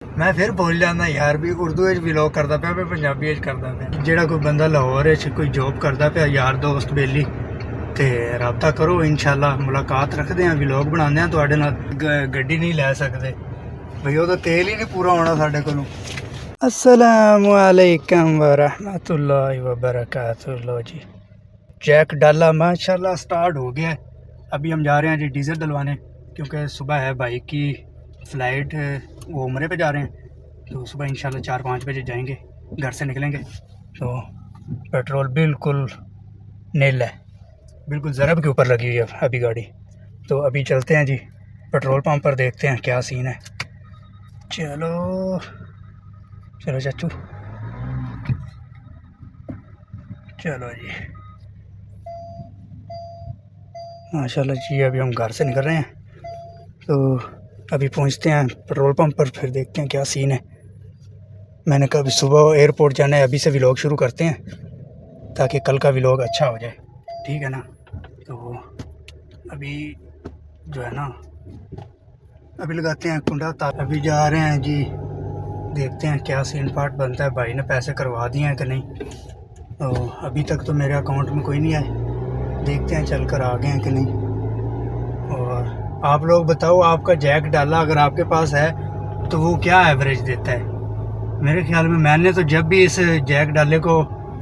मैं फिर बोल जाना यार भी उर्दू व्लॉग करता पाया मैं पंजाबी करता पाया जेड़ा कोई बंदा लाहौर कोई जॉब करता पाया यार दोस्त बेली ते रब्ता करो इंशाल्लाह मुलाकात रखते हैं व्लॉग बनाने हैं तुहाडे नाल गड्डी नहीं लै सकते भई ओहदा तेल ही नहीं पूरा होना साडे कोलों। अस्सलामु अलैकुम व रहमतुल्लाहि व बरकातुहू। लो जी जैक डाला माशाल्लाह स्टार्ट हो गया है। अभी हम जा रहे हैं जी डीजल डलवाने क्योंकि सुबह है भाई की फ़्लाइट, वो उम्रे पे जा रहे हैं तो सुबह इंशाल्लाह 4-5 बजे जाएंगे, घर से निकलेंगे तो पेट्रोल बिल्कुल नील है, बिल्कुल ज़रब के ऊपर लगी हुई है अभी गाड़ी। तो अभी चलते हैं जी पेट्रोल पंप पर, देखते हैं क्या सीन है। चलो चलो चाचू चलो जी माशाल्लाह जी। अभी हम घर से निकल रहे हैं तो अभी पहुंचते हैं पेट्रोल पंप पर, फिर देखते हैं क्या सीन है। मैंने कहा अभी सुबह एयरपोर्ट जाना है, अभी से व्लॉग शुरू करते हैं ताकि कल का व्लॉग अच्छा हो जाए, ठीक है ना। तो अभी जो है ना अभी लगाते हैं कुंडा, अभी जा रहे हैं जी, देखते हैं क्या सीन पार्ट बनता है। भाई ने पैसे करवा दिए हैं कि नहीं, तो अभी तक तो मेरे अकाउंट में कोई नहीं आए, देखते हैं चल कर आ गए हैं कि नहीं। और आप लोग बताओ आपका जैक डाला अगर आपके पास है तो वो क्या एवरेज देता है। मेरे ख्याल में मैंने तो जब भी इस जैक डाले को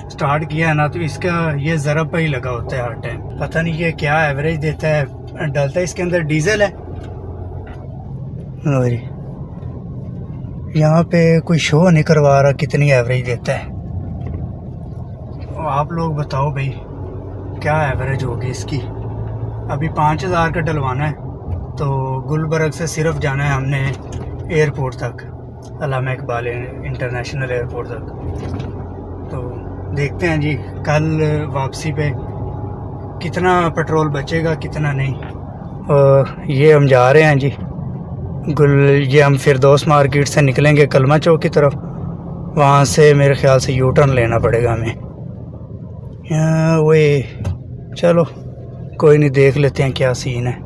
स्टार्ट किया है ना तो इसका ये ज़रब पे ही लगा होता है हर टाइम, पता नहीं ये क्या एवरेज देता है। डलता है इसके अंदर डीजल है और यहाँ पे कोई शो नहीं करवा रहा कितनी एवरेज देता है। आप लोग बताओ भाई क्या एवरेज होगी इसकी। अभी 5000 का डलवाना है तो गुलबर्ग से सिर्फ जाना है हमने एयरपोर्ट तक, अल्लामा इकबाल इंटरनेशनल एयरपोर्ट तक। तो देखते हैं जी कल वापसी पे कितना पेट्रोल बचेगा कितना नहीं। और ये हम जा रहे हैं जी ये हम फिरदौस मार्केट से निकलेंगे कलमा चौक की तरफ, वहाँ से मेरे ख्याल से यू टर्न लेना पड़ेगा हमें। वही चलो कोई नहीं, देख लेते हैं क्या सीन है।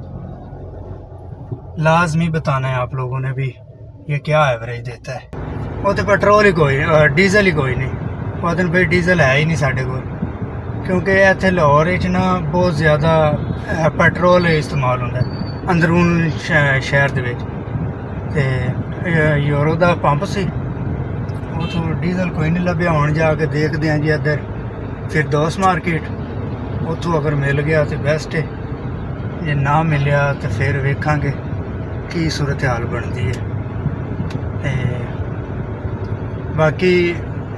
लाजमी बताना है आप लोगों ने भी ये क्या एवरेज देता है। वो तो पेट्रोल ही कोई डीजल ही कोई नहीं, वो दिन भाई डीजल है ही नहीं साढ़े को, क्योंकि इतने लाहौर ना बहुत ज़्यादा पेट्रोल इस्तेमाल होता है अंदरून शहर के यूरो का पंप से उतो डीजल कोई नहीं लभ्या। हुण जाके देखते हैं जी इधर फिरदौस मार्केट, उतों अगर मिल गया तो बेस्ट है, जे ना मिलिया तो फिर वेखांगे की सूरत हाल बनती है। बाकी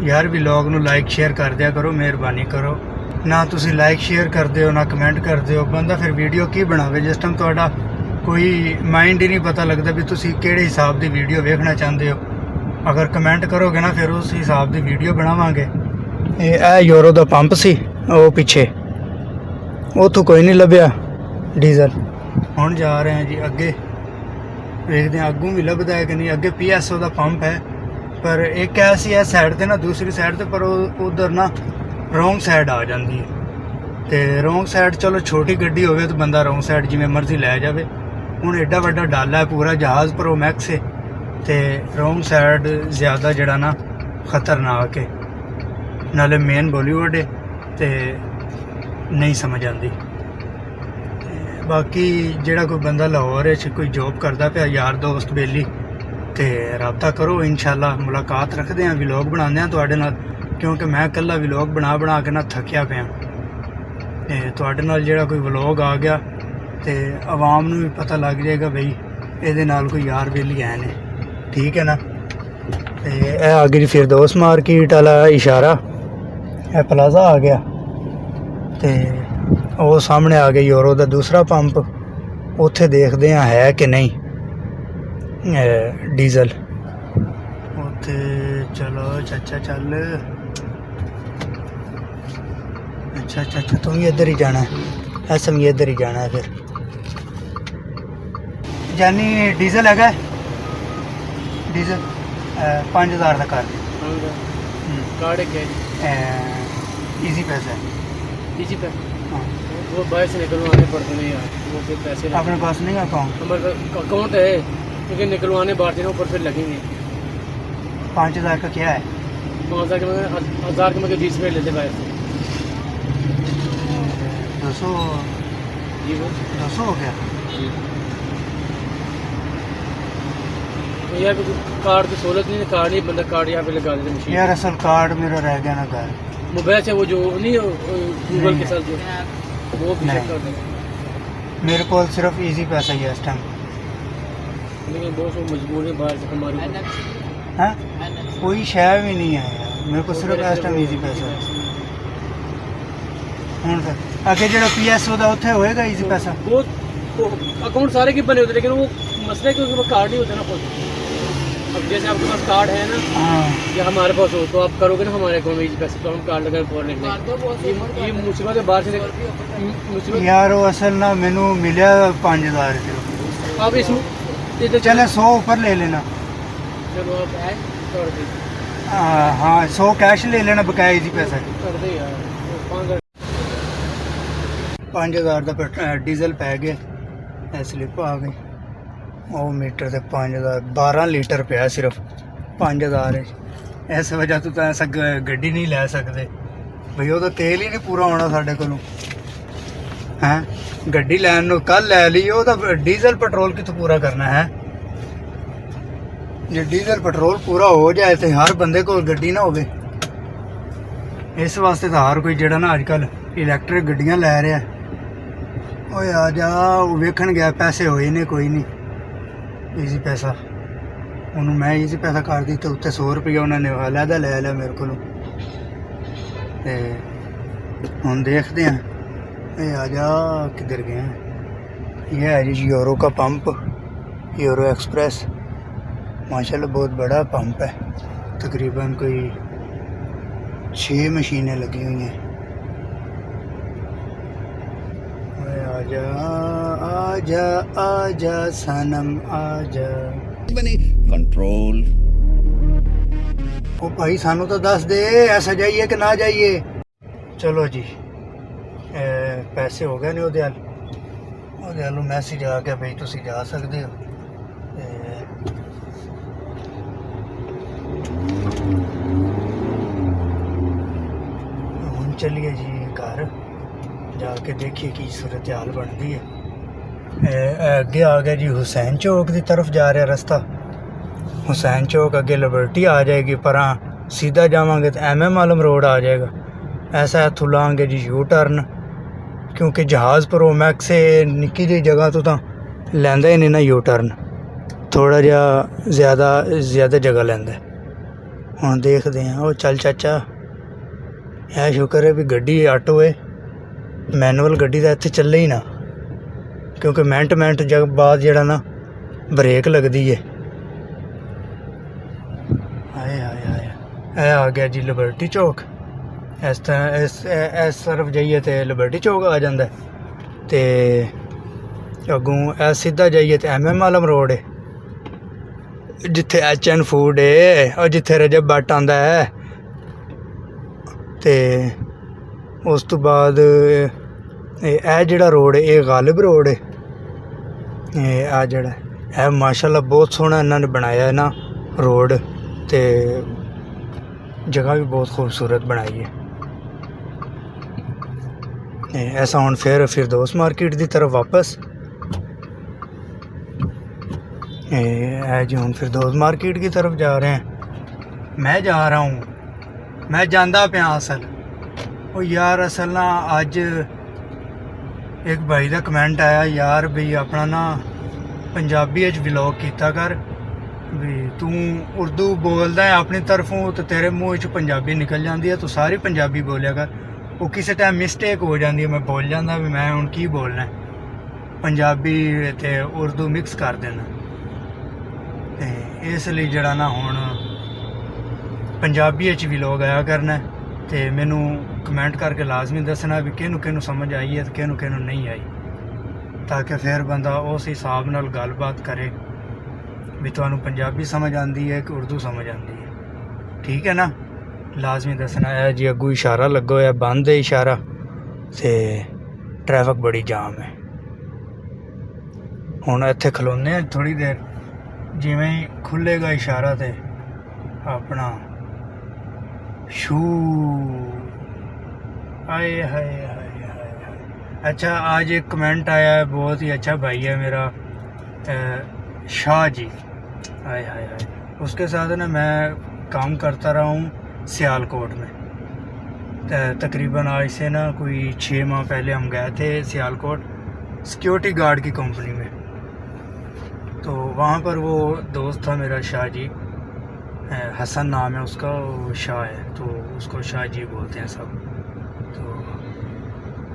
यार व्लॉग नूं लाइक शेयर कर दिया करो, मेहरबानी करो। ना तुसी लाइक शेयर करते हो ना कमेंट करते हो, बंदा फिर वीडियो की बनावे जिस टाइम तुहाडा कोई माइंड ही नहीं पता लगता भी तुसी किहड़े हिसाब की वीडियो वेखना चाहते हो। अगर कमेंट करोगे ना फिर उस हिसाब की वीडियो बनावांगे। ये यूरो का पंप सी वो पीछे, उतों कोई नहीं लभ्या डीजल। हुण जा रहे हैं जी अगे, देखते हैं अगों भी लभदा है कि नहीं। अगे PSO का पंप है पर एक ऐसी है साइड ते ना, दूसरी साइड ते पर उधर ना रोंग साइड आ जाती है। तो रोंग साइड चलो छोटी गड्डी होवे तो बंदा रोंग साइड जिवें मर्जी लै जावे। हुण एडा वड्डा डाला है पूरा जहाज़ प्रो मैक्स है तो रोंग साइड ज़्यादा जड़ा ना खतरनाक है, नाले मेन बॉलीवुड है तो नहीं समझ आती। बाकी जेड़ा कोई बंदा लाहौर कोई जॉब करता पाया यार दोस्त बेली तो रब्ता करो इंशाल्लाह मुलाकात रखते हैं, व्लॉग बनाने हैं तुहाडे नाल, क्योंकि मैं कल्ला व्लॉग बना के ना थकिया पिया। तुहाडे नाल जेड़ा कोई व्लॉग आ गया तो आवाम नूं भी पता लग जाएगा भाई इहदे नाल कोई यार बेली है ने, ठीक है ना। तो आ गई फिरदौस मार्केट वाला इशारा, यह प्लाजा आ गया तो वो सामने आ गया यूरो का दूसरा पंप, उत्थे देखते हैं है कि नहीं डीजल उत्थे। चलो चाचा चल, अच्छा तुम भी इधर ही जाना है, ऐसा भी इधर ही जाना है फिर। जानी डीजल है डीजल 5000 का कार्ड इजी पैसा है, इसी पे हाँ वो बाहर से निकलवाने पड़ते नहीं यार, वो फिर पैसे अपने पास नहीं अकाउंट। हमारे अकाउंट है लेकिन निकलवाने बाहर से ऊपर फिर लगेंगे। 5,000 का क्या है? 5,000 के मगर 1,000 के मगर 20 मिनट लेते बाहर से 200 जी वो 200 हो गया। जी तो यार कोई कार्ड की सहूलत नहीं है, कार्ड नहीं बंदा कार्ड यहाँ पे लगा देते मशीन यार असल कार्ड मेरा रह गया ना घर। मोबाइल से वो जो नहीं गूगल नहीं। के साथ जो वो भी चेक नहीं। कर दें। मेरे को सिर्फ इजी पैसा ही है इस टाइम। लेकिन बहुत लोग मजबूर है बाहर से हमारी हाँ कोई शय भी नहीं है यार, मेरे को सिर्फ इस टाइम इजी पैसा है। ਹੁਣ ਫਿਰ ਅੱਗੇ ਜਿਹੜਾ PSO ਦਾ ਉੱਥੇ ਹੋਏਗਾ ਈਜ਼ੀ ਪੈਸਾ। वो अकाउंट सारे के बने होते लेकिन वो मसला है क्योंकि वो कार्ड नहीं होता ना खुद। अब जैसे आपके पास कार्ड है ना हाँ या हमारे पास हो तो आप करोगे ना हमारे अकाउंट में इजी पैसे तो हम कार्ड लगा फॉर लेंगे। ये मुसीबत है बाहर से मुसीबत। यार ਉਹ ਅਸਲ ਨਾ ਮੈਨੂੰ ਮਿਲਿਆ 5,000 ਰੁਪਏ। आप इस चले 100 ऊपर ले लेना। चलो आप आए कर दे हाँ 100 कैश ले लेना बकाया इजी पैसा। कर दे यार 5,000 5,000 ਦਾ ਡੀਜ਼ਲ ਪੈ ਗਿਆ ਐ ਸਲਿੱਪ ਆ ਗਈ ਉਹ ਮੀਟਰ ਤੇ 5,000 12 ਲੀਟਰ ਪਿਆ ਸਿਰਫ 5,000 ਇਸ ਵਜ੍ਹਾ ਤੋਂ ਤਾਂ ਐਸਾ ਗੱਡੀ ਨਹੀਂ ਲੈ ਸਕਦੇ ਭਈ ਉਹਦਾ ਤੇਲ ਹੀ ਨਹੀਂ ਪੂਰਾ ਹੋਣਾ ਸਾਡੇ ਕੋਲੋਂ ਹੈ ਗੱਡੀ ਲੈਣ ਨੂੰ ਕੱਲ ਲੈ ਲਈ ਉਹਦਾ ਡੀਜ਼ਲ ਪੈਟਰੋਲ ਕਿੱਥੋਂ ਪੂਰਾ ਕਰਨਾ ਹੈ ਜੇ ਡੀਜ਼ਲ ਪੈਟਰੋਲ ਪੂਰਾ ਹੋ ਜਾਏ ਤੇ ਹਰ ਬੰਦੇ ਕੋਲ ਗੱਡੀ ਨਾ ਹੋਵੇ ਇਸ ਵਾਸਤੇ ਤਾਂ ਹਰ ਕੋਈ ਜਿਹੜਾ ਨਾ ਅੱਜ ਕੱਲ ਇਲੈਕਟ੍ਰਿਕ ਗੱਡੀਆਂ ਲੈ ਰਿਹਾ ਓਏ ਆ ਜਾ ਉਹ ਵੇਖਣ ਗਿਆ ਪੈਸੇ ਹੋਏ ਨੇ ਕੋਈ ਨਹੀਂ ਈਜ਼ੀ ਪੈਸਾ ਉਹਨੂੰ ਮੈਂ ਈਜ਼ੀ ਪੈਸਾ ਕਰ ਦਿੱਤਾ ਉੱਤੇ 100 ਰੁਪਏ ਉਹਨਾਂ ਨੇ ਅਲੱਗਾ ਲੈ ਲਿਆ ਮੇਰੇ ਕੋਲੋਂ ਤੇ ਹੁਣ ਦੇਖਦੇ ਹਾਂ ਇਹ ਆ ਜਾ ਕਿੱਧਰ ਗਏ ये है जी यूरो का पंप यूरो एक्सप्रेस माशाल्लाह बहुत बड़ा पंप है तकरीबन कोई 6 मशीनें लगी हुई हैं आजा आजा आजा सनम आजा बने कंट्रोल ओ भाई सानू तो दस दे ऐसा जाइए कि ना जाइए चलो जी पैसे हो गए ने ਉਹਦੇ ਵੱਲ ਮੈਸੇਜ ਆ ਗਿਆ ਬਈ ਤੁਸੀਂ ਜਾ ਸਕਦੇ ਹੋ ਹੁਣ ਚੱਲੀਏ ਜੀ ਘਰ ਜਾ ਕੇ ਦੇਖੀਏ ਕੀ ਸੂਰਤ ਹਾਲ ਬਣਦੀ ਹੈ ਅੱਗੇ ਆ ਗਿਆ ਜੀ ਹੁਸੈਨ ਚੌਕ ਦੀ ਤਰਫ ਜਾ ਰਿਹਾ ਰਸਤਾ ਹੁਸੈਨ ਚੌਕ ਅੱਗੇ ਲਿਬਰਟੀ ਆ ਜਾਏਗੀ ਪਰਾਂ सीधा जावांगे तो MM आलम रोड आ जाएगा ऐसा इत्थों लांगे जी यू टर्न क्योंकि जहाज़ प्रो मैक्स निक्की जी जगह तो लैंदा ही नहीं ना यू टर्न थोड़ा जिहा ज़्यादा जगह लैंदा हुण देखते हैं वो चल चाचा यह शुक्र है भी गड्डी ऑटो है मैनुअल गड्डी तो इत्थे चले ही ना क्योंकि मिनट जग बाद जिहड़ा ना ब्रेक लगती है आ गया जी लिबर्टी चौक इस तरफ जाइए तो लिबर्टी चौक आ जाता है तो अगों सीधा जाइए तो MM आलम रोड है जिथे HN फूड है और जिथे रजब बट आंदा है तो उस तो बाद यह जिहड़ा रोड है ये गालिब रोड है आ जिहड़ा है माशाल्लाह बहुत सोहना इन्होंने बनाया है ना रोड तो जगह भी बहुत खूबसूरत बनाई है ऐसा हुण फिर फिरदौस मार्केट की तरफ वापस है जी हुण फिरदौस मार्केट की तरफ जा रहे हैं मैं जा रहा हूँ मैं जांदा पिया असल वो यार असल ना अज एक भाई का कमेंट आया यार भी अपना ना पंजाबी व्लॉग कीता कर भी तू उर्दू बोलदा है अपनी तरफों तो तेरे मूँह च पंजाबी निकल जाती है तू सारी पंजाबी बोलिया कर वो किसी टाइम मिसटेक हो जाती है मैं बोल जाता भी मैं हुण की बोलना पंजाबी ते उर्दू मिक्स कर देना ते इसलिए जड़ा ना हुण पंजाबी च व्लॉग आया करना ते मैनू कमेंट करके लाजमी दसना भी किहनू समझ आई है तो किहनू नहीं आई ताकि फिर बंदा उस हिसाब नाल गलबात करे भी तुहानू पंजाबी समझ आती है कि उर्दू समझ आती है ठीक है ना लाजमी दसना है जी अगू इशारा लगो है बंद है इशारा ते ट्रैफिक बड़ी जाम है हुण इत्थे खलोने थोड़ी देर जिवें ही खुलेगा इशारा तो अपना शू आए हाय हाय हाय हाय। अच्छा आज एक कमेंट आया है, बहुत ही अच्छा भाई है मेरा शाह जी, हाय हाय हाय। उसके साथ ना मैं काम करता रहा हूँ सियालकोट में। तकरीबन आज से ना कोई 6 माह पहले हम गए थे सियालकोट सिक्योरिटी गार्ड की कंपनी में। तो वहाँ पर वो दोस्त था मेरा शाह जी, हसन नाम है उसका, वो शाह है तो उसको शाह जी बोलते हैं सब। तो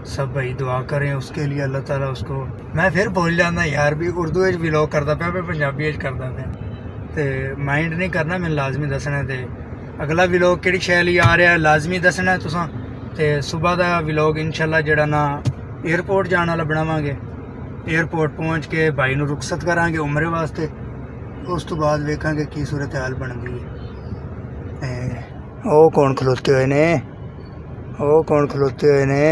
सब भाई दुआ करें उसके लिए, अल्लाह ताला उसको। मैं फिर बोल जाना यार भी उर्दू च व्लॉग करता पाया, मैं पंजाबी च करदा पाया तो माइंड नहीं करना, मैं लाजमी दसना। ते अगला व्लॉग किहड़ी शैली आ रहा है लाजमी दसना है तुसां। ते सुबह का व्लॉग इंशाल्लाह जड़ा ना एयरपोर्ट जाने वाला बनावांगे। एयरपोर्ट पहुँच के भाई नूं रुखसत करांगे उमरे वास्ते, उस तो बाद वेखांगे की सूरत हाल बनदी है। ओ कौन खलोते हुए ने, ओ कौन खलोते हुए ने,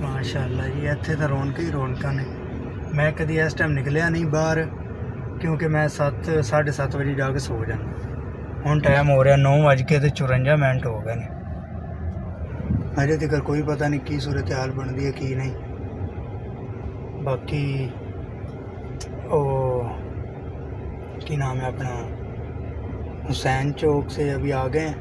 माशाअल्लाह जी इत्थे तो रौनक ही रौनक ने। मैं कभी इस टाइम निकलिया नहीं बाहर, क्योंकि मैं 7-7:30 बजे जाके सो जाना। हुण टाइम हो रहा 9:54 हो गए ने, अजे तक कोई पता नहीं की सूरत हाल बनती है की नहीं। बाकी ओ की नाम है अपना हुसैन चौक से अभी आ गए हैं,